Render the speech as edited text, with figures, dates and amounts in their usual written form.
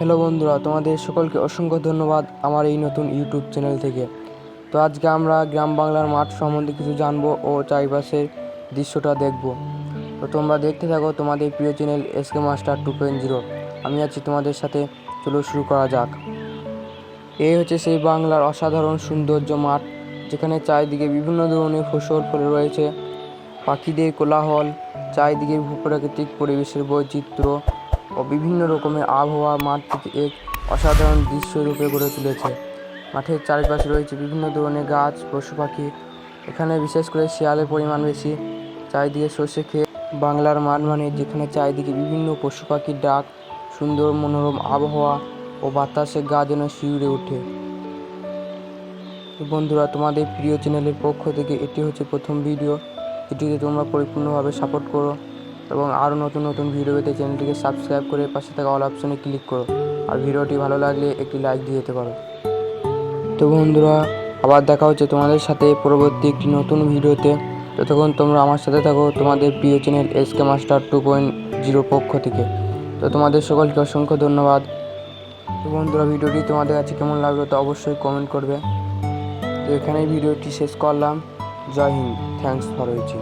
Hello বন্ধুরা, তোমাদের সকলকে অসংখ্য ধন্যবাদ আমার এই নতুন ইউটিউব চ্যানেল থেকে। তো আজকে আমরা গ্রাম বাংলার মাঠ সম্বন্ধে কিছু জানবো ও চারিপাশের দৃশ্যটা দেখব। তো তোমরা দেখতে থাকো তোমাদের প্রিয় চ্যানেল এসকে মাস্টার 2.0। আমি আছি তোমাদের সাথে, চলো শুরু করা যাক। এই হচ্ছে সেই বাংলার অসাধারণ সৌন্দর্য মাঠ, যেখানে চারিদিকে বিভিন্ন ধরনের ফসল ফলে রয়েছে, পাখিদের কোলাহল, চারিদিকে ভূপ্রাকৃতিক পরিবেশের বৈচিত্র্য ও বিভিন্ন রকমের আবহাওয়া মাঠটিকে এক অসাধারণ দৃশ্যরূপে গড়ে তুলেছে। মাঠের চারপাশে রয়েছে বিভিন্ন ধরনের গাছ, পশু পাখি। এখানে বিশেষ করে শিয়ালের পরিমাণ বেশি। চারিদিকে সর্ষে ক্ষেত। বাংলার মাঠ মানে যেখানে চারিদিকে বিভিন্ন পশু পাখির ডাক, সুন্দর মনোরম আবহাওয়া ও বাতাসে গা যেন শিউরে ওঠে। তো বন্ধুরা, তোমাদের প্রিয় চ্যানেলের পক্ষ থেকে এটি হচ্ছে প্রথম ভিডিও, এটিতে তোমরা পরিপূর্ণভাবে সাপোর্ট করো এবং আরও নতুন নতুন ভিডিও পেতে চ্যানেলটিকে সাবস্ক্রাইব করে পাশে থাকা অল অপশনে ক্লিক করো। আর ভিডিওটি ভালো লাগলে একটি লাইক দিয়ে যেতে পারো। তো বন্ধুরা, আবার দেখা হচ্ছে তোমাদের সাথে পরবর্তী একটি নতুন ভিডিওতে। ততক্ষণ তোমরা আমার সাথে থাকো তোমাদের প্রিয় চ্যানেল এসকে মাস্টার 2.0 পক্ষ থেকে। তো তোমাদের সকলকে অসংখ্য ধন্যবাদ। তো বন্ধুরা, ভিডিওটি তোমাদের কাছে কেমন লাগলো তো অবশ্যই কমেন্ট করবে। তো এখানেই ভিডিওটি শেষ করলাম। জয় হিন্দ, থ্যাংকস ফর ওয়াচিং।